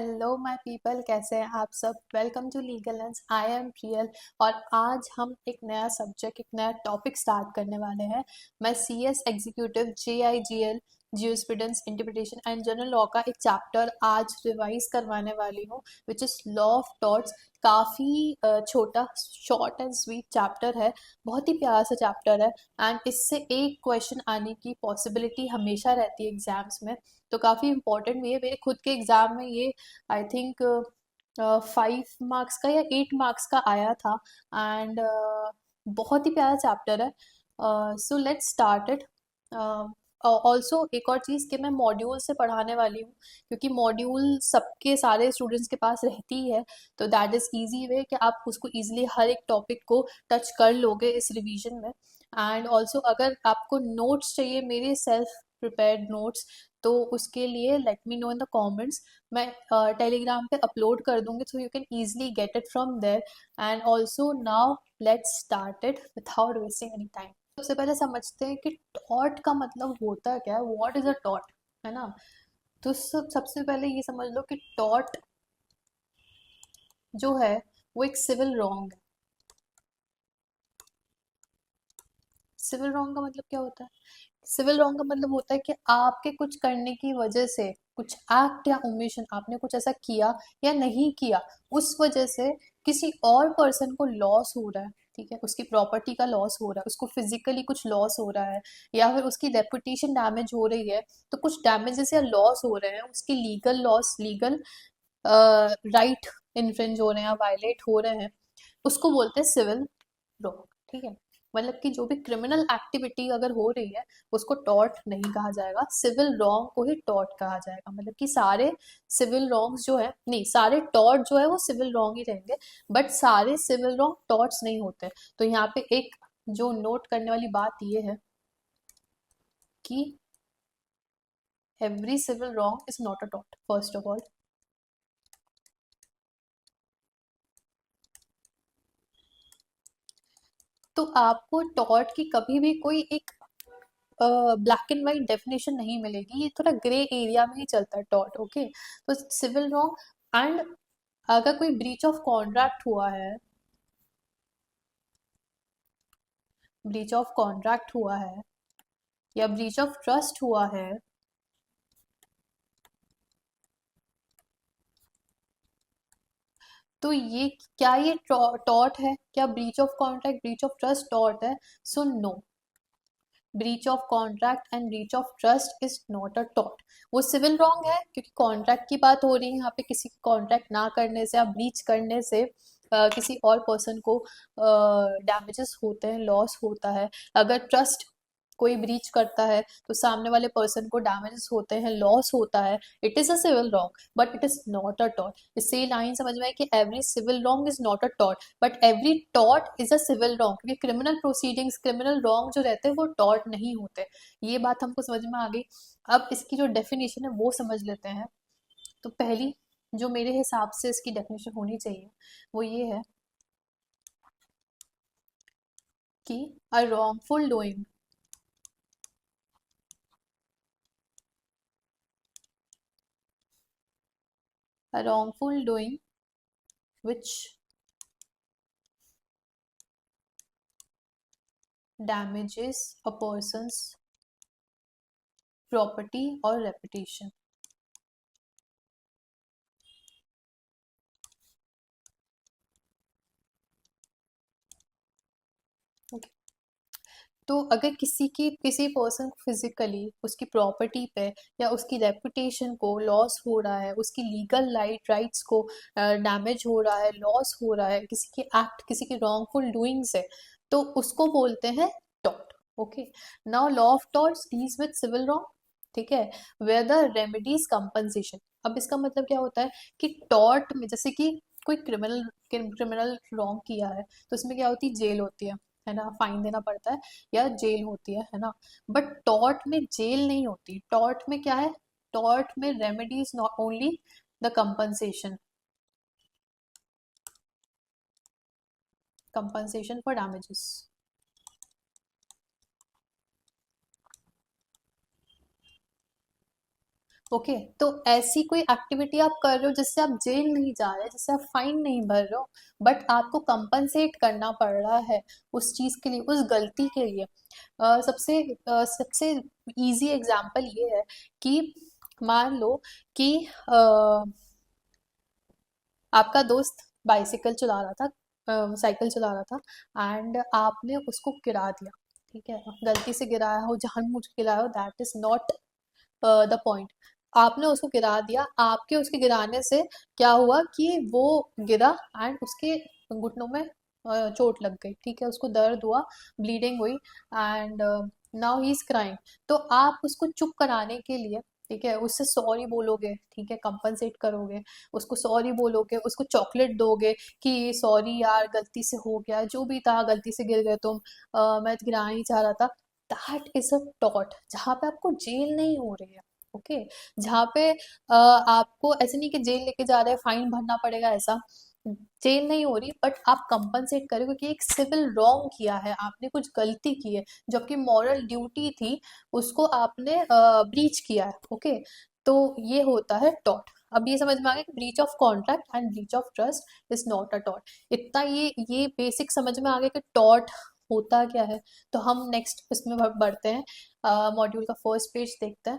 Hello my people, कैसे हैं आप सब। Welcome to legal lens. I am Priyal और आज हम एक नया सब्जेक्ट, एक नया टॉपिक स्टार्ट करने वाले हैं। मैं CS executive JIGL jurisprudence interpretation and general law का एक चैप्टर आज रिवाइज करवाने वाली हूँ, which is law of torts. काफ़ी छोटा, शॉर्ट एंड स्वीट चैप्टर है, बहुत ही प्यारा सा चैप्टर है। एंड इससे एक क्वेश्चन आने की पॉसिबिलिटी हमेशा रहती है एग्जाम्स में, तो काफ़ी इंपॉर्टेंट भी है। मेरे खुद के एग्जाम में ये आई थिंक 5 मार्क्स का या 8 मार्क्स का आया था। एंड बहुत ही प्यारा चैप्टर है। So let's start it. Also एक और चीज़ कि मैं मॉड्यूल से पढ़ाने वाली हूँ, क्योंकि मॉड्यूल सबके सारे स्टूडेंट्स के पास रहती ही है, तो दैट इज़ ईजी वे कि आप उसको ईजिली हर एक टॉपिक को टच कर लोगे इस रिवीजन में। एंड ऑल्सो अगर आपको नोट्स चाहिए, मेरे सेल्फ प्रिपेयर्ड नोट्स, तो उसके लिए let me know in the comments. मैं टेलीग्राम पे अपलोड कर दूंगी, so you can easily get it from there. And also now let's start it without wasting any time. सबसे पहले समझते हैं कि टॉर्ट का मतलब होता क्या है, व्हाट इज अ टॉर्ट, है ना। तो सबसे पहले ये समझ लो कि टॉर्ट जो है वो एक सिविल रॉन्ग है। सिविल रॉन्ग का मतलब क्या होता है? सिविल रॉन्ग का मतलब होता है कि आपके कुछ करने की वजह से, कुछ एक्ट या ओमिशन, आपने कुछ ऐसा किया या नहीं किया, उस वजह से किसी और पर्सन को लॉस हो रहा है। ठीक है, उसकी प्रॉपर्टी का लॉस हो रहा है, उसको फिजिकली कुछ लॉस हो रहा है, या फिर उसकी रेपुटेशन डैमेज हो रही है। तो कुछ डैमेजेस या लॉस हो रहे हैं, उसकी legal loss, legal right infringe हो रहे हैं या वायलेट हो रहे हैं, उसको बोलते हैं सिविल रॉन्ग। ठीक है, मतलब कि जो भी क्रिमिनल एक्टिविटी अगर हो रही है, उसको टॉर्ट नहीं कहा जाएगा, सिविल रॉन्ग को ही टॉर्ट कहा जाएगा। मतलब कि सारे सिविल रॉन्ग्स जो है, नहीं, सारे टॉर्ट जो है वो सिविल रॉन्ग ही रहेंगे, बट सारे सिविल रॉन्ग टॉर्ट्स नहीं होते। तो यहाँ पे एक जो नोट करने वाली बात ये है कि every civil wrong is not a tort, first of all. तो आपको टॉर्ट की कभी भी कोई एक ब्लैक एंड वाइट डेफिनेशन नहीं मिलेगी, ये थोड़ा ग्रे एरिया में ही चलता है टॉर्ट। ओके, तो सिविल रॉन्ग, एंड अगर कोई ब्रीच ऑफ कॉन्ट्रैक्ट हुआ है, ब्रीच ऑफ कॉन्ट्रैक्ट हुआ है या ब्रीच ऑफ ट्रस्ट हुआ है, तो ये क्या, ये टॉर्ट है क्या? Breach of contract, breach of trust tort है? So no, breach of contract and breach of trust is not a tort. वो सिविल रॉन्ग है क्योंकि कॉन्ट्रैक्ट की बात हो रही है यहाँ पे, किसी कॉन्ट्रैक्ट ना करने से या ब्रीच करने से किसी और पर्सन को डैमेजेस होते हैं, लॉस होता है। अगर ट्रस्ट कोई ब्रीच करता है तो सामने वाले पर्सन को डैमेजेस होते हैं, लॉस होता है। It is a civil wrong but it is not a tort. इससे ये लाइन समझ में है कि every civil wrong is not a tort but every tort is a civil wrong, क्योंकि क्रिमिनल प्रोसीडिंग्स, क्रिमिनल रॉन्ग जो रहते हैं वो टॉर्ट नहीं होते। ये बात हमको समझ में आ गई। अब इसकी जो डेफिनेशन है वो समझ लेते हैं। तो पहली जो मेरे हिसाब से इसकी डेफिनेशन होनी चाहिए वो ये है कि अ wrongful doing, a wrongful doing which damages a person's property or reputation। okay. तो अगर किसी पर्सन को फिजिकली उसकी प्रॉपर्टी पे या उसकी रेपुटेशन को लॉस हो रहा है, उसकी लीगल राइट्स को डैमेज हो रहा है, लॉस हो रहा है किसी के एक्ट, किसी की रॉन्गफुल डूइंग से, तो उसको बोलते हैं tort. Okay, now law of torts deals with civil wrong. ठीक है, वेयर द रेमेडीज कंपनसेशन। अब इसका मतलब क्या होता है कि टॉर्ट में, जैसे कि कोई क्रिमिनल क्रिमिनल रॉन्ग किया है, तो उसमें क्या होती है, जेल होती है ना, फाइन देना पड़ता है या जेल होती है ना। बट टॉर्ट में जेल नहीं होती। टॉर्ट में क्या है? टॉर्ट में remedy is not only the compensation, compensation for damages. Okay, तो ऐसी कोई एक्टिविटी आप कर रहे हो जिससे आप जेल नहीं जा रहे, जिससे आप फाइन नहीं भर रहे हो, बट आपको कंपनसेट करना पड़ रहा है उस चीज के लिए, उस गलती के लिए। सबसे इजी एग्जांपल ये है कि मान लो कि आपका दोस्त बाइसिकल चला रहा था, साइकिल चला रहा था, एंड आपने उसको गिरा दिया। ठीक है, गलती से गिराया हो, जानबूझ के गिराया हो, that is not the point. आपने उसको गिरा दिया, आपके उसके गिराने से क्या हुआ कि वो गिरा एंड उसके घुटनों में चोट लग गई। ठीक है, उसको दर्द हुआ, ब्लीडिंग हुई, and now he is crying. तो आप उसको चुप कराने के लिए, ठीक है, उससे सॉरी बोलोगे, ठीक है, कंपनसेट करोगे, उसको सॉरी बोलोगे, उसको चॉकलेट दोगे कि सॉरी यार गलती से हो गया, जो भी था गलती से गिर गए तुम, मैं तो गिराना नहीं चाह रहा था। दैट इज अ टॉट, जहाँ पे आपको जेल नहीं हो रही है। ओके, जहाँ पे आपको ऐसे नहीं कि जेल लेके जा रहे हैं, फाइन भरना पड़ेगा, ऐसा जेल नहीं हो रही, बट आप कंपनसेट करें क्योंकि एक सिविल रॉन्ग किया है, आपने कुछ गलती की है, जो आपकी मॉरल ड्यूटी थी उसको आपने ब्रीच किया है। ओके, तो ये होता है टॉट। अब ये समझ में आ गया कि breach of contract and breach of trust is not a taught. इतना ये बेसिक समझ में आ गया कि टॉट होता क्या है। तो हम नेक्स्ट इसमें बढ़ते हैं, मॉड्यूल का फर्स्ट पेज देखते हैं।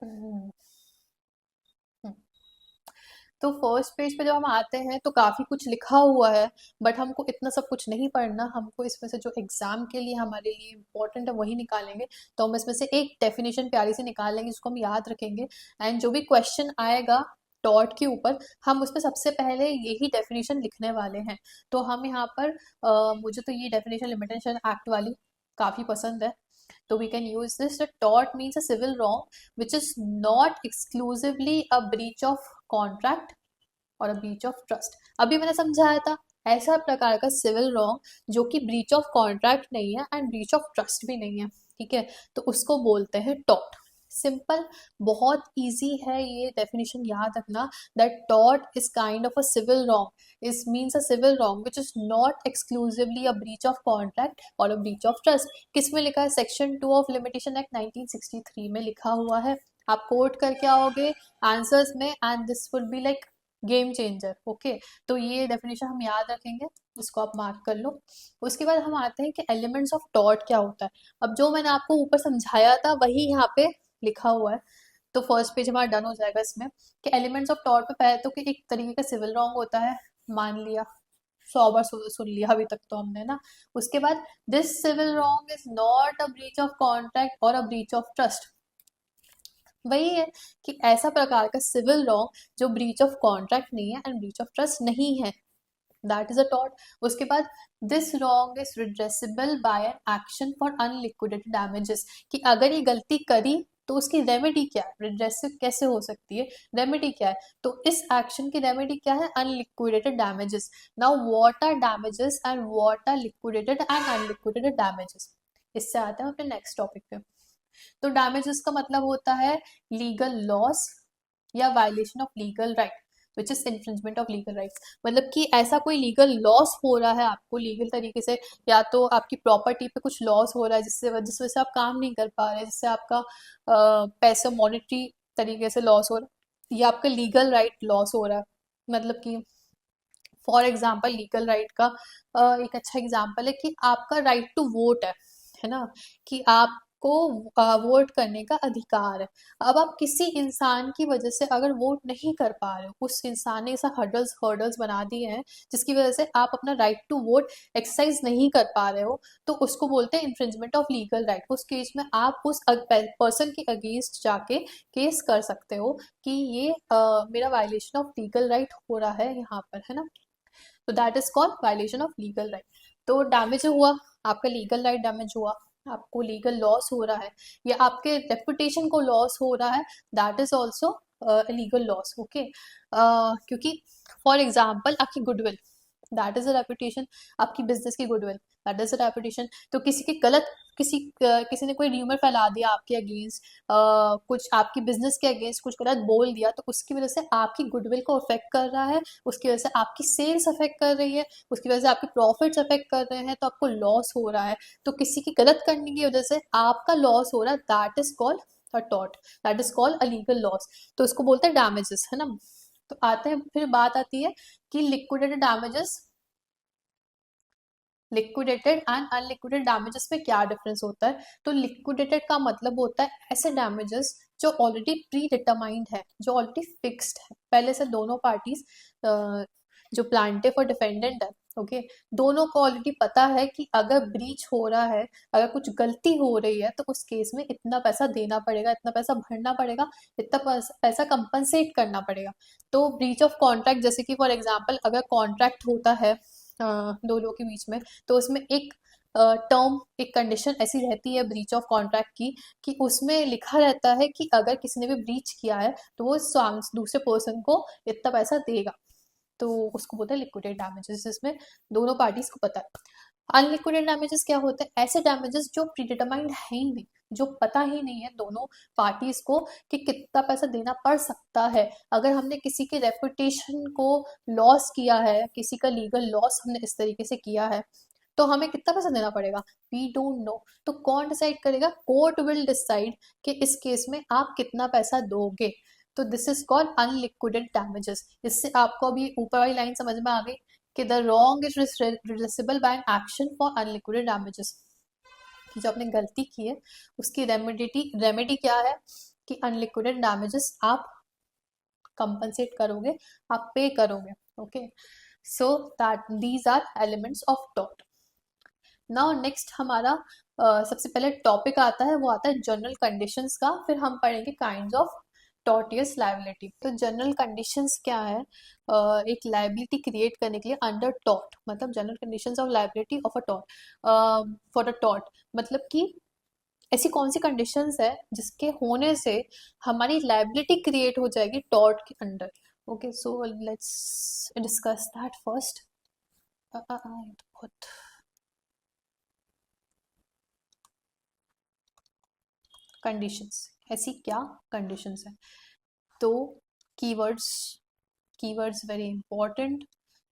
हम्म, हम्म। तो फर्स्ट पेज पे जब हम आते हैं तो काफ़ी कुछ लिखा हुआ है, बट हमको इतना सब कुछ नहीं पढ़ना, हमको इसमें से जो एग्जाम के लिए हमारे लिए इम्पोर्टेंट है वही निकालेंगे। तो हम इसमें से एक डेफिनेशन प्यारी से निकाल लेंगे जिसको हम याद रखेंगे, एंड जो भी क्वेश्चन आएगा डॉट के ऊपर, हम उसमें सबसे पहले यही डेफिनेशन लिखने वाले हैं। तो हम यहाँ पर मुझे तो ये डेफिनेशन लिमिटेशन एक्ट वाली काफ़ी पसंद है। तो we can use this. The tort means a civil wrong which is not exclusively a breach of contract और a breach of trust। अभी मैंने समझाया था, ऐसा प्रकार का सिविल रॉन्ग जो कि ब्रीच ऑफ कॉन्ट्रैक्ट नहीं है एंड ब्रीच ऑफ ट्रस्ट भी नहीं है। ठीक है, तो उसको बोलते हैं टॉट। सिंपल, बहुत इजी है ये डेफिनेशन याद रखना, दैट टॉट is kind of a civil wrong, is means a civil wrong which is not exclusively a breach of contract और अ ब्रीच ऑफ ट्रस्ट। किस में लिखा है? सेक्शन 2 ऑफ लिमिटेशन एक्ट 1963 में लिखा हुआ है। आप कोट करके आओगे आंसर्स में, and this would be like game changer. Okay, तो ये डेफिनेशन हम याद रखेंगे, इसको आप मार्क कर लो। उसके बाद हम आते हैं कि एलिमेंट्स ऑफ टॉर्ट क्या होता है। अब जो मैंने आपको ऊपर समझाया था वही यहाँ पे लिखा हुआ है। तो फर्स्ट पेज हमारा डन हो जाएगा इसमें कि एलिमेंट्स ऑफ टॉर्ट पे पहले तो कि एक तरीके का सिविल रॉन्ग होता है, मान लिया, 100 बार सुन लिया अभी तक तो हमने ना। उसके बाद this civil wrong is not a breach of contract और अ ब्रीच ऑफ ट्रस्ट। वही है कि ऐसा प्रकार का सिविल रॉन्ग जो ब्रीच ऑफ कॉन्ट्रैक्ट नहीं है एंड ब्रीच ऑफ ट्रस्ट नहीं है, दैट इज अ टॉर्ट। उसके बाद this wrong is redressable by an action for unliquidated damages, कि अगर ये गलती करी तो उसकी रेमेडी क्या है, रिड्रेसिव कैसे हो सकती है, रेमेडी क्या है। तो इस एक्शन की रेमेडी क्या है? Unliquidated damages. Now what are damages and what are liquidated and unliquidated damages. इससे आते हैं अपने नेक्स्ट टॉपिक पे। तो डैमेजेस का मतलब होता है लीगल लॉस या violation of legal right which is infringement of legal rights. मतलब कि ऐसा कोई लीगल लॉस हो रहा है आपको लीगल तरीके से, या तो आपकी प्रॉपर्टी पे कुछ लॉस हो रहा है जिस वजह से आप काम नहीं कर पा रहे, जिससे आपका पैसा मॉनेटरी तरीके से लॉस हो रहा है, या आपका लीगल राइट लॉस हो रहा है। मतलब कि फॉर एग्जाम्पल लीगल राइट का एक अच्छा एग्जाम्पल है कि आपका राइट टू वोट है ना, कि आपको वोट करने का अधिकार है। अब आप किसी इंसान की वजह से अगर वोट नहीं कर पा रहे हो, उस इंसान ने ऐसा हर्डल्स हर्डल्स बना दिए हैं जिसकी वजह से आप अपना राइट टू वोट एक्सरसाइज नहीं कर पा रहे हो, तो उसको बोलते हैं इन्फ्रिंजमेंट ऑफ लीगल राइट। उस केस में आप उस पर्सन के अगेंस्ट जाके केस कर सकते हो कि ये मेरा वायलेशन ऑफ लीगल राइट हो रहा है यहाँ पर, है ना। तो that is called violation of legal right. तो डैमेज हुआ, आपका लीगल राइट डैमेज हुआ, आपको लीगल लॉस हो रहा है, या आपके रेपुटेशन को लॉस हो रहा है, that is also legal loss. Okay, क्योंकि फॉर एग्जाम्पल आपकी goodwill, that is a reputation, आपकी बिजनेस की गुडविल। That is reputation. तो किसी की गलत किसी ने कोई र्यूमर फैला दिया आपके अगेंस्ट, कुछ आपकी बिजनेस के अगेंस्ट कुछ गलत बोल दिया, तो उसकी वजह से आपकी गुडविल को अफेक्ट कर रहा है, उसकी वजह से आपकी सेल्स अफेक्ट कर रही है, उसकी वजह से आपके प्रॉफिट्स अफेक्ट कर रहे हैं, तो आपको लॉस हो रहा है। तो किसी की गलत करने की वजह से आपका लॉस हो रहा है, that is called a tort, that is called a legal loss. तो इसको बोलते हैं डैमेजेस, है ना। तो आते हैं, फिर बात आती है कि liquidated damages, liquidated and unliquidated damages में क्या डिफरेंस होता है। तो लिक्विडेटेड का मतलब होता है ऐसे डैमेजेस जो ऑलरेडी प्री डिटरमाइंड है, जो ऑलरेडी फिक्स्ड है, पहले से दोनों पार्टीज, जो प्लांटिफ और डिफेंडेंट है, ओके, दोनों को ऑलरेडी पता है कि अगर ब्रीच हो रहा है, अगर कुछ गलती हो रही है, तो उस केस में इतना पैसा देना पड़ेगा, इतना पैसा भरना पड़ेगा, इतना पैसा कंपनसेट करना पड़ेगा। तो ब्रीच ऑफ कॉन्ट्रैक्ट, जैसे कि फॉर एग्जांपल अगर कॉन्ट्रैक्ट होता है दो लोगों के बीच में, तो उसमें एक टर्म, एक कंडीशन ऐसी रहती है ब्रीच ऑफ कॉन्ट्रैक्ट की, कि उसमें लिखा रहता है कि अगर किसी ने भी ब्रीच किया है तो वो दूसरे पर्सन को इतना पैसा देगा। तो उसको बोलते हैं लिक्विडेटेड डैमेजेस, जिसमें दोनों पार्टीज को पता है। अनलिक्विडेटेड डैमेजेस क्या होते हैं? ऐसे डैमेजेस जो प्रीडिटरमाइंड है ही नहीं, जो पता ही नहीं है दोनों पार्टीज को कि कितना पैसा देना पड़ सकता है। अगर हमने किसी की रेपुटेशन को लॉस किया है, किसी का लीगल लॉस हमने इस तरीके से किया है, तो हमें कितना पैसा देना पड़ेगा, वी डोंट नो। तो कौन डिसाइड करेगा? कोर्ट विल डिसाइड कि इस केस में आप कितना पैसा दोगे। तो this is called unliquidated damages. इससे आपको अभी ऊपर वाली लाइन समझ में आ गई कि the wrong is redressable by an action for unliquidated damages. जो आपने गलती की है उसकी रेमेडी क्या है कि अनलिक्विडेटेड डैमेजेस आप कंपनसेट करोगे, आप पे करोगे। Okay, so that these are elements of tort. Now next हमारा सबसे पहले टॉपिक आता है, वो आता है जनरल कंडीशंस का, फिर हम पढ़ेंगे काइंड्स ऑफ टॉर्टियस लायबिलिटी। तो जनरल कंडीशंस क्या है? एक लायबिलिटी क्रिएट करने के लिए अंडर टॉर्ट, मतलब general conditions of liability of a tort, for a tort, मतलब कि ऐसी कौन सी कंडीशंस है जिसके होने से हमारी लायबिलिटी क्रिएट हो जाएगी टॉर्ट के under. Okay, so let's discuss that first. बहुत कंडीशंस, ऐसी क्या कंडीशंस है? तो कीवर्ड्स, कीवर्ड्स वेरी इंपॉर्टेंट।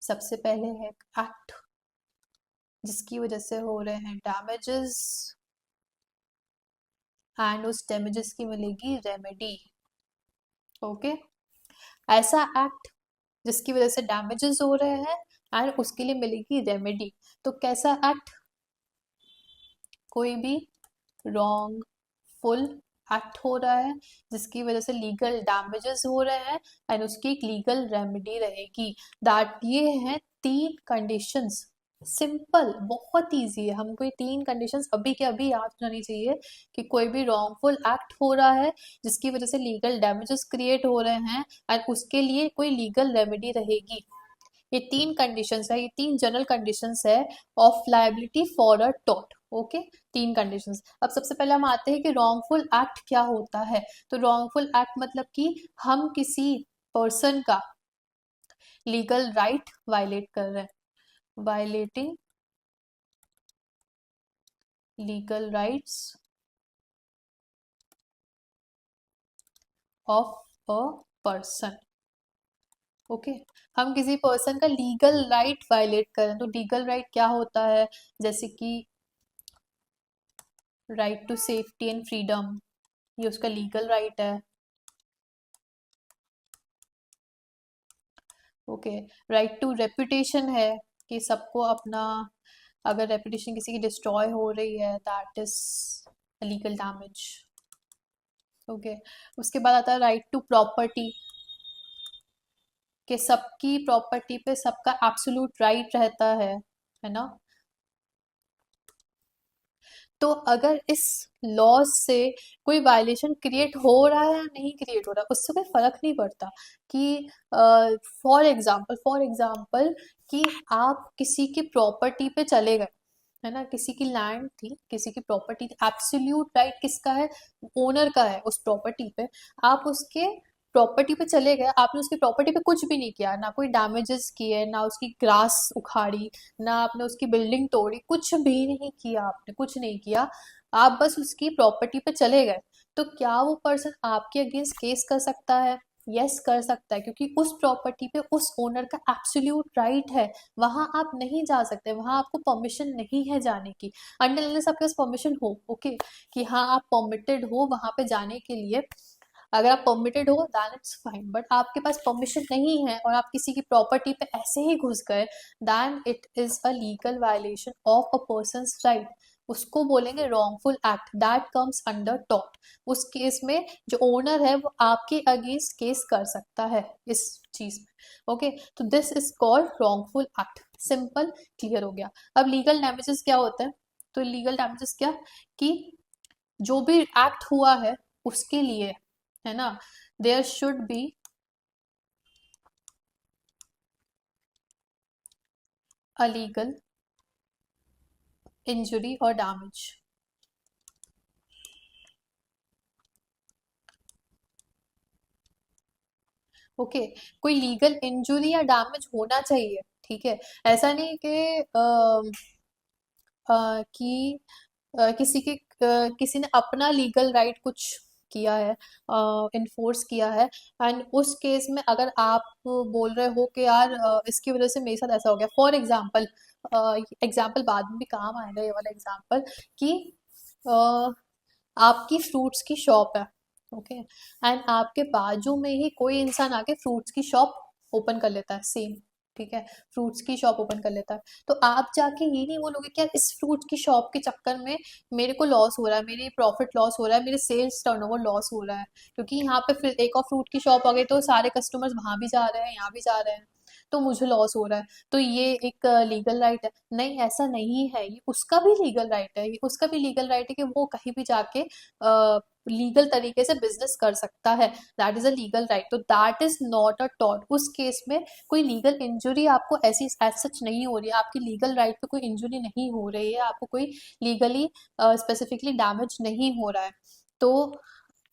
सबसे पहले है एक्ट, जिसकी वजह से हो रहे हैं डैमेजेस, एंड उस डैमेजेस की मिलेगी रेमेडी। ओके, ऐसा एक्ट जिसकी वजह से डैमेजेस हो रहे हैं एंड उसके लिए मिलेगी रेमेडी। तो कैसा एक्ट? कोई भी रॉन्ग फुल एक्ट हो रहा है जिसकी वजह से लीगल डैमेजेस हो रहे हैं एंड उसकी एक लीगल रेमेडी रहेगी। दैट ये हैं तीन कंडीशंस। सिंपल, बहुत इजी है, हमको ये तीन कंडीशंस अभी के अभी याद करनी चाहिए कि कोई भी रॉन्गफुल एक्ट हो रहा है जिसकी वजह से लीगल डैमेजेस क्रिएट हो रहे हैं एंड उसके लिए कोई लीगल रेमेडी रहेगी। ये तीन कंडीशंस है, ये तीन जनरल कंडीशंस है of liability for a tort. Okay, तीन कंडीशंस। अब सबसे पहले हम आते हैं कि रॉन्गफुल एक्ट क्या होता है। तो रॉन्गफुल एक्ट मतलब कि हम किसी पर्सन का लीगल राइट वायलेट कर रहे हैं, violating legal rights of a person. Okay, हम किसी पर्सन का लीगल राइट वायलेट करें। तो लीगल राइट क्या होता है? जैसे कि right to safety and freedom, ये उसका लीगल राइट है। ओके, राइट टू रेपुटेशन है कि सबको अपना, अगर रेपुटेशन किसी की डिस्ट्रॉय हो रही है, that is legal damage. Okay, उसके बाद आता है राइट टू प्रॉपर्टी, कि सबकी प्रॉपर्टी पे सबका एब्सोल्यूट राइट रहता है ना। तो अगर इस लॉज से कोई वायलेशन क्रिएट हो रहा है या नहीं क्रिएट हो रहा है, उससे कोई फर्क नहीं पड़ता। कि फॉर एग्जाम्पल कि आप किसी की प्रॉपर्टी पे चले गए, है ना, किसी की लैंड थी, किसी की प्रॉपर्टी थी, एब्सोल्यूट राइट किसका है? ओनर का है उस प्रॉपर्टी पे। आप उसके प्रॉपर्टी पे चले गए, आपने उसकी प्रॉपर्टी पे कुछ भी नहीं किया, ना कोई डैमेजेस किए, ना उसकी ग्रास उखाड़ी, ना आपने उसकी बिल्डिंग तोड़ी, कुछ भी नहीं किया, आपने कुछ नहीं किया, आप बस उसकी प्रॉपर्टी पे चले गए, तो क्या वो पर्सन आपके अगेंस्ट केस कर सकता है? यस कर सकता है, क्योंकि उस प्रॉपर्टी पे उस ओनर का एब्सोल्यूट राइट है, वहां आप नहीं जा सकते, वहां आपको परमिशन नहीं है जाने की, अनटिल अनलेस आपके पास परमिशन हो, ओके, कि हाँ आप परमिटेड हो वहां पे जाने के लिए। अगर आप परमिटेड हो दैन इट्स फाइन, बट आपके पास परमिशन नहीं है और आप किसी की प्रॉपर्टी पे ऐसे ही घुस गए, then it is a legal violation of a person's right, उसको बोलेंगे wrongful act, that comes under tort. उस केस में जो ओनर है वो आपके अगेंस्ट केस कर सकता है इस चीज में, ओके, तो this is called wrongful act. Simple, clear हो गया। अब लीगल डैमेजेस क्या होता है? तो लीगल डैमेजेस क्या, कि जो भी एक्ट हुआ है उसके लिए, है ना, there should be a legal injury और डैमेज। ओके, कोई लीगल इंजुरी या डैमेज होना चाहिए, ठीक है, ऐसा नहीं कि कि किसी ने अपना लीगल राइट कुछ किया है, इन्फोर्स किया है, एंड उस केस में अगर आप बोल रहे हो कि यार इसकी वजह से मेरे साथ ऐसा हो गया, फॉर एग्जाम्पल, एग्जाम्पल बाद में भी काम आएगा ये वाला एग्जाम्पल, कि अ, आपकी फ्रूट्स की शॉप है, ओके, एंड आपके बाजू में ही कोई इंसान आके फ्रूट्स की शॉप ओपन कर लेता है सेम, ठीक है, फ्रूट्स की शॉप ओपन कर लेता है, तो आप जाके ये नहीं बोलोगे कि यार इस फ्रूट की शॉप के चक्कर में मेरे को लॉस हो रहा है, मेरी प्रॉफिट लॉस हो रहा है, मेरे सेल्स टर्नओवर लॉस हो रहा है, क्योंकि यहाँ पे फिर एक और फ्रूट की शॉप आ गई तो सारे कस्टमर्स वहां भी जा रहे हैं, यहाँ भी जा रहे हैं, तो मुझे लॉस हो रहा है, तो ये एक लीगल राइट है? नहीं, ऐसा नहीं है, ये उसका भी लीगल राइट है, ये उसका भी लीगल राइट है कि वो कहीं भी जाके लीगल तरीके से बिजनेस कर सकता है, that is a legal right, तो that is not a tort. उस केस में कोई लीगल इंजुरी आपको ऐसी एज सच नहीं हो रही है, आपकी लीगल राइट पे कोई इंजुरी नहीं हो रही है, आपको कोई लीगली स्पेसिफिकली डैमेज नहीं हो रहा है, तो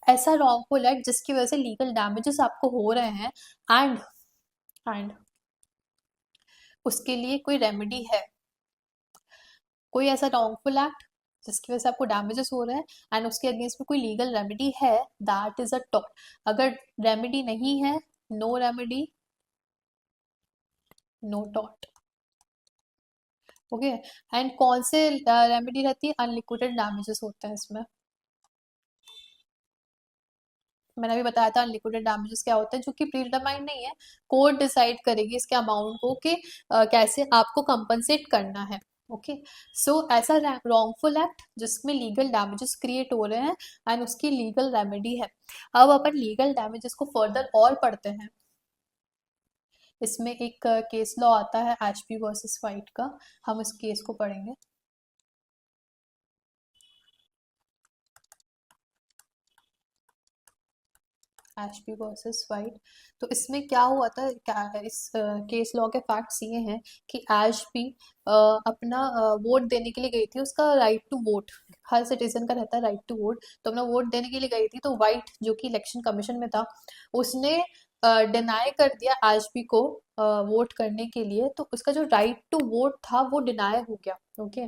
ऐसा रॉन्गफुल एक्ट जिसकी वजह से लीगल डैमेजेस आपको हो रहे हैं, एंड एंड उसके लिए कोई रेमेडी है, कोई ऐसा रॉन्गफुल एक्ट जिसकी वजह से आपको डैमेजेस हो रहे हैं एंड उसके अगेंस्ट में कोई लीगल रेमेडी है, दैट इज अ टॉर्ट। अगर रेमेडी नहीं है, no remedy, no tort, okay. And कौन से रेमेडी रहती है? अनलिक्विडेड डैमेजेस होते हैं इसमें, मैंने अभी बताया था अनलिक्विडेड डैमेजेस क्या होते हैं, जो कि प्रीडिटरमाइंड नहीं है, कोर्ट डिसाइड करेगी इसके अमाउंट को कि कैसे आपको कंपनसेट करना है, ओके। सो ऐसा रॉन्गफुल एक्ट जिसमें लीगल डैमेजेस क्रिएट हो रहे हैं एंड उसकी लीगल रेमेडी है। अब अपन लीगल डैमेजेस को फर्दर और पढ़ते हैं। इसमें एक केस लॉ आता है एचपी वर्सेस वाइट का, हम इस केस को पढ़ेंगे। एशबी वर्सेस वाइट, तो इसमें क्या हुआ था, क्या इस केस लॉ के फैक्ट्स ये हैं कि एशबी अपना वोट देने के लिए गई थी, उसका राइट टू वोट, हर सिटीजन का रहता है राइट टू वोट, तो अपना वोट देने के लिए गई थी, तो वाइट जो कि इलेक्शन कमीशन में था, उसने डिनाई कर दिया एशबी को वोट करने के लिए, तो उसका जो राइट टू वोट था वो डिनाई हो गया, ओके।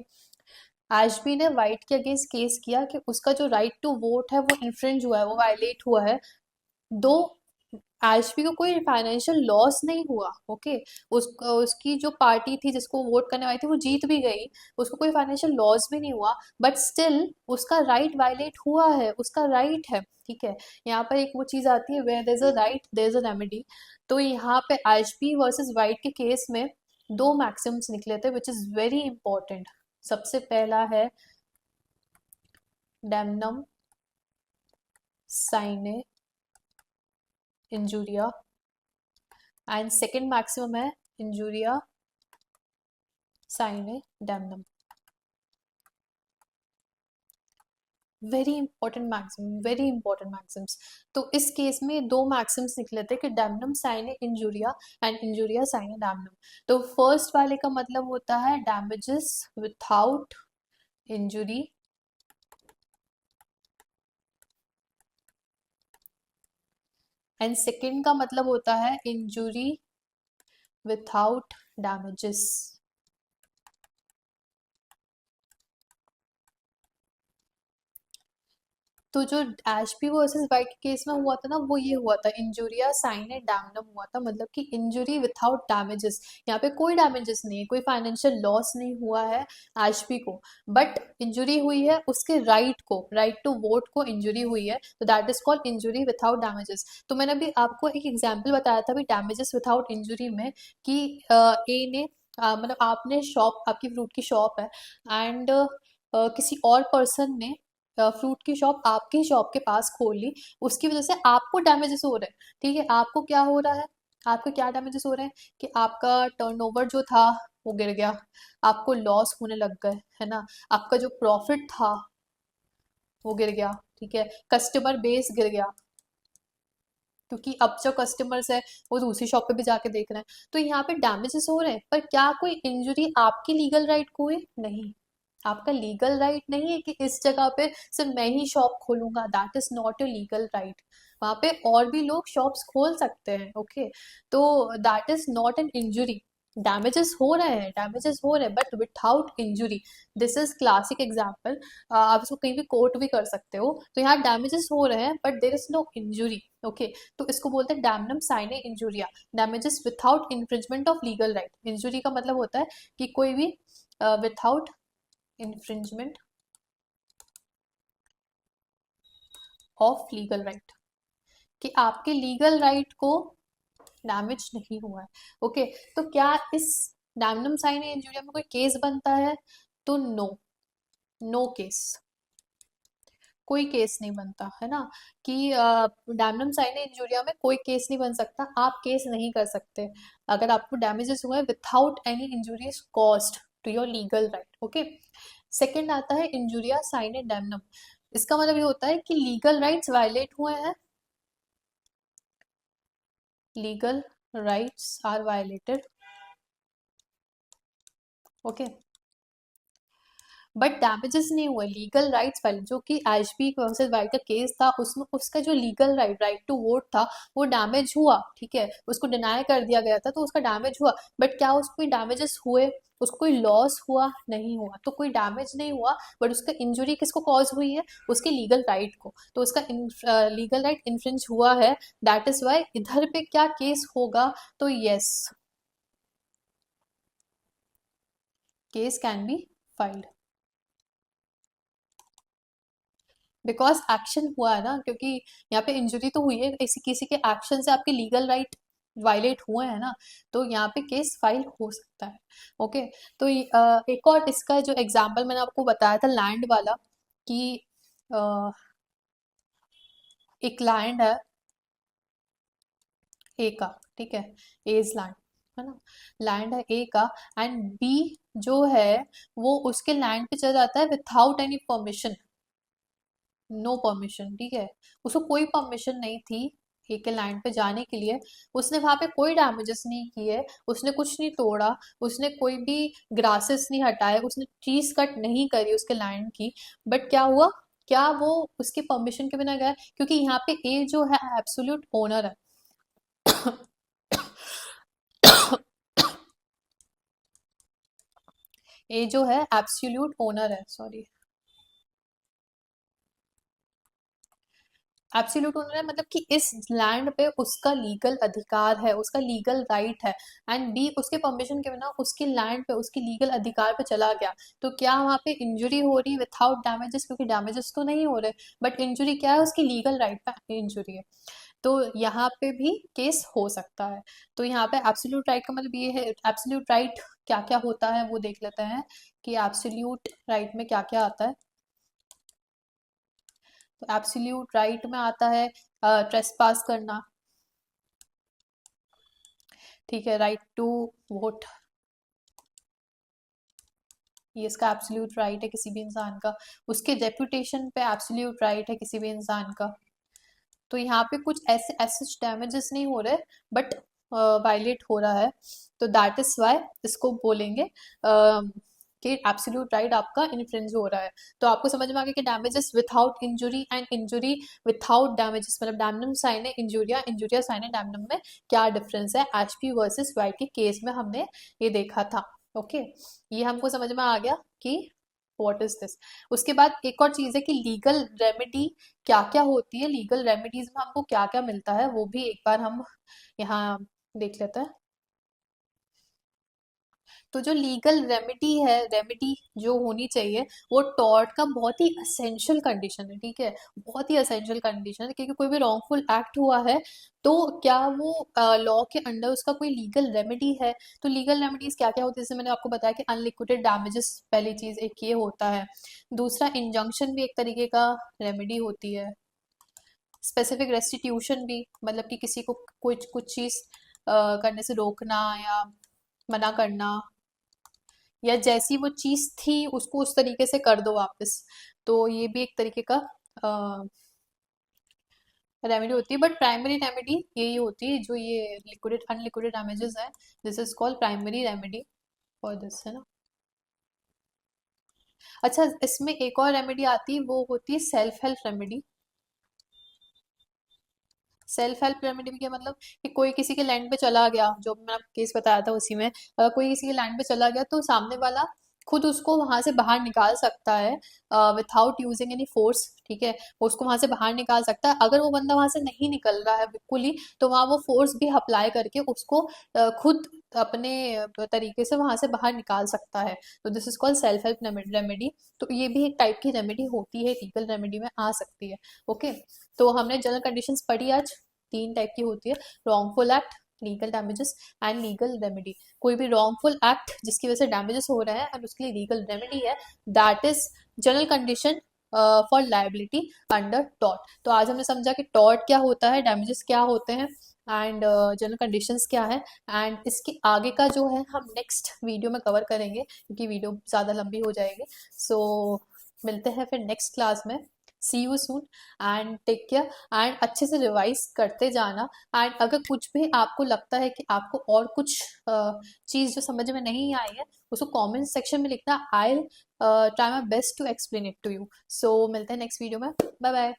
एशबी ने वाइट के अगेंस्ट केस किया कि उसका जो राइट टू वोट है वो इन्फ्रिंज हुआ है, वो वायलेट हुआ है, दो एचपी को कोई फाइनेंशियल लॉस नहीं हुआ, ओके, उसकी जो पार्टी थी जिसको वोट करने वाली थी वो जीत भी गई, उसको कोई फाइनेंशियल लॉस भी नहीं हुआ, बट स्टिल उसका राइट वायलेट हुआ है, उसका राइट है, ठीक है। यहाँ पर एक वो चीज आती है where there is a right there is a remedy, तो यहाँ पे एचपी वर्सेस वाइट के केस में दो मैक्सिम्स निकले थे विच इज वेरी इंपॉर्टेंट। सबसे पहला है damnum sine injuria, and second maximum है injuria sine damnum. Very important maximum, very important maxims. तो इस केस में दो मैक्सिम्स निकले थे कि damnum sine injuria and injuria sine damnum. तो फर्स्ट वाले का मतलब होता है damages without injury, and second का मतलब होता है इंजुरी विथआउट डैमेजेस। तो जो एशपी वर्सेस वाइट के केस में हुआ था ना, वो ये हुआ था, इंजुरिया साइने डैमनम हुआ था, मतलब कि इंजुरी विथआउट डैमेजेस। यहाँ पे कोई डैमेजेस नहीं है, कोई फाइनेंशियल लॉस नहीं हुआ है एशपी को, बट इंजुरी हुई है उसके राइट को, राइट टू वोट को इंजुरी हुई है, तो that is called injury without damages. तो मैंने अभी आपको एक एग्जाम्पल बताया था अभी डैमेजेस विथआउट इंजुरी में, कि ए ने मतलब आपने शॉप, आपकी फ्रूट की शॉप है, एंड किसी और पर्सन ने फ्रूट की शॉप आपकी शॉप के पास खोल ली, उसकी वजह से आपको डैमेजेस हो रहे हैं। ठीक है, आपको क्या हो रहा है, आपको क्या डैमेजेस हो रहे हैं कि आपका टर्नओवर जो था वो गिर गया, आपको लॉस होने लग गए, है ना, आपका जो प्रॉफिट था वो गिर गया, ठीक है, कस्टमर बेस गिर गया, क्योंकि अब जो कस्टमर्स है वो दूसरी शॉप पे भी जाके देख रहे हैं, तो यहाँ पे डैमेजेस हो रहे हैं, पर क्या कोई इंजरी आपकी लीगल राइट को हुई? नहीं, आपका लीगल राइट नहीं है कि इस जगह पे सिर्फ मैं ही शॉप खोलूंगा, that is not your legal right. वहां पे और भी लोग शॉप्स खोल सकते हैं, ओके, तो that is not an injury. Damages हो रहे हैं, डैमेजेस हो रहे हैं, but without injury. This is classic example, आप इसको कहीं भी कोट भी कर सकते हो। तो यहाँ डैमेजेस हो रहे हैं but there is no injury, okay, तो इसको बोलते हैं damnum sine injuria, damages without infringement of legal right. Injury का मतलब होता है कि कोई भी without infringement of legal right, कि आपके लीगल राइट को डैमेज नहीं हुआ है, ओके। तो क्या इस डैमनम साइने इंजुरिया में कोई केस बनता है? तो नो, नो केस, कोई केस नहीं बनता, है ना, कि डैमनम साइने इंजुरिया में कोई केस नहीं बन सकता, आप केस नहीं कर सकते अगर आपको डैमेजेस हुए without any injuries caused to your legal right, okay. Second आता है इंजुरिया साइने डैमनम, इसका मतलब ये होता है कि लीगल राइट्स वायलेट हुए हैं, legal rights are violated, okay, but damages नहीं हुए, लीगल राइट्स वाले, जो कि एचपी वर्सेस वाइट का केस था, उसमें उसका जो legal right, right to vote था, वो डैमेज हुआ, ठीक है, उसको डिनाई कर दिया गया था, तो उसका डैमेज हुआ, बट क्या उसको कोई डैमेजेस हुए, उसको कोई लॉस हुआ? नहीं हुआ, तो कोई डैमेज नहीं हुआ, बट उसका इंजुरी किसको कॉज हुई है? उसके लीगल राइट को, तो उसका लीगल राइट इन्फ्रिंज हुआ है, दैट इज वाई इधर पे क्या केस होगा? तो yes, case can be filed, because action हुआ है ना, क्योंकि यहाँ पे इंजरी तो हुई है, किसी किसी के एक्शन से आपके लीगल राइट वायलेट हुए हैं ना, तो यहाँ पे केस फाइल हो सकता है, ओके। तो एक और इसका जो एग्जांपल मैंने आपको बताया था लैंड वाला, कि अ, एक लैंड है ए का, ठीक है, एज लैंड, है ना, लैंड है ए का, एंड बी जो है वो उसके लैंड पे चला जाता है without any permission, no permission, ठीक है, उसको कोई परमिशन नहीं थी एक लैंड पे जाने के लिए, उसने वहां पे कोई डैमेजेस नहीं किए, उसने कुछ नहीं तोड़ा, उसने कोई भी ग्रासेस नहीं हटाए, उसने ट्रीज कट नहीं करी उसके लैंड की, बट क्या हुआ, क्या वो उसके परमिशन के बिना गया? क्योंकि यहाँ पे ए जो है एब्सोल्यूट ओनर है, ए जो है एब्सोल्यूट ओनर है, सॉरी, एब्सोल्यूट ओनर है, मतलब कि इस लैंड पे उसका लीगल अधिकार है, उसका लीगल राइट है, एंड बी उसके परमिशन के बिना उसके लैंड पे उसकी लीगल अधिकार पे चला गया, तो क्या वहां पे इंजुरी हो रही विथआउट डैमेजेस? क्योंकि डैमेजेस तो नहीं हो रहे, बट इंजुरी क्या है, उसकी लीगल राइट पे इंजुरी है, तो यहाँ पे भी केस हो सकता है। तो यहाँ पे एब्सोल्यूट राइट का मतलब ये है, एब्सोल्यूट राइट क्या क्या होता है वो देख लेते हैं, कि एब्सोल्यूट राइट में क्या क्या आता है। तो एब्सोल्यूट राइट में आता है ट्रेसपास करना, ठीक है, राइट टू वोट, ये इसका एब्सोल्यूट राइट है किसी भी इंसान का, उसके रेपुटेशन पे एब्सोल्यूट राइट है किसी भी इंसान का। तो यहाँ पे कुछ ऐसे ऐसे डैमेजेस नहीं हो रहे, बट वायलेट हो रहा है, तो दैट इज वाई इसको बोलेंगे कि एब्सोल्यूट राइट आपका इन्फ्रिंज हो रहा है। तो आपको समझ में आ गया कि damages without injury and injury without damages, मतलब डैमनम साइन है इंजुरिया, इंजुरिया साइन है डैमनम में, क्या डिफरेंस है एचपी वर्सेस वाइट के केस में हमने ये देखा था। ओके, ये हमको समझ में आ गया कि व्हाट इज दिस। उसके बाद एक और चीज है कि लीगल रेमेडी क्या क्या होती है, लीगल रेमेडीज में हमको क्या क्या मिलता है, वो भी एक बार हम यहाँ देख लेते हैं। तो जो लीगल रेमेडी है, रेमेडी जो होनी चाहिए, वो टॉर्ट का बहुत ही असेंशियल कंडीशन है, ठीक है, बहुत ही असेंशियल कंडीशन है, क्योंकि कोई भी रॉन्गफुल एक्ट हुआ है तो क्या वो लॉ के अंडर उसका कोई लीगल रेमेडी है। तो लीगल रेमेडीज क्या क्या होती है, जैसे मैंने आपको बताया कि अनलिक्विडेड डैमेजेस पहली चीज एक ये होता है। दूसरा, इंजंक्शन भी एक तरीके का रेमेडी होती है। स्पेसिफिक रेस्टिट्यूशन भी, मतलब कि किसी को कुछ कुछ चीज करने से रोकना या मना करना, या जैसी वो चीज थी उसको उस तरीके से कर दो वापस। तो ये भी एक तरीके का रेमेडी होती है, बट प्राइमरी रेमेडी यही होती है जो ये लिक्विडेड अनलिक्विडेड डैमेजेस है, this is called primary remedy for this, है ना। अच्छा, इसमें एक और रेमेडी आती है, वो होती है self help remedy. Self help remedy में क्या मतलब, कि कोई किसी के लैंड पे चला गया, जो मैंने आपको केस बताया था उसी में, कोई किसी के लैंड पे चला गया तो सामने वाला खुद उसको वहां से बाहर निकाल सकता है विथआउट यूजिंग एनी फोर्स, ठीक है, वो उसको वहां से बाहर निकाल सकता है। अगर वो बंदा वहां से नहीं निकल रहा है बिल्कुल ही, तो वहां वो फोर्स भी अप्लाई करके उसको खुद अपने तरीके से वहां से बाहर निकाल सकता है। तो this is called self help remedy. तो ये भी एक टाइप की रेमेडी होती है, लीगल रेमेडी में आ सकती है। ओके, तो हमने जनरल कंडीशंस पढ़ी आज, तीन टाइप की होती है, wrongful act, legal damages and legal remedy. कोई भी रॉन्गफुल एक्ट जिसकी वजह से डैमेजेस हो रहा है और उसके लिए लीगल रेमेडी है, that is general condition for liability under tort. तो आज हमने समझा कि टॉर्ट क्या होता है, डैमेजेस क्या होते हैं, एंड जनरल कंडीशंस क्या है। एंड इसके आगे का जो है हम नेक्स्ट वीडियो में कवर करेंगे, क्योंकि वीडियो ज़्यादा लंबी हो जाएगी। सो मिलते हैं फिर नेक्स्ट क्लास में। See you soon and take care, and अच्छे से रिवाइज करते जाना। एंड अगर कुछ भी आपको लगता है कि आपको और कुछ चीज़ जो समझ में नहीं आई है, उसको कमेंट सेक्शन में लिखना, I try my best to explain it to you. So मिलते हैं नेक्स्ट वीडियो में, बाय बाय।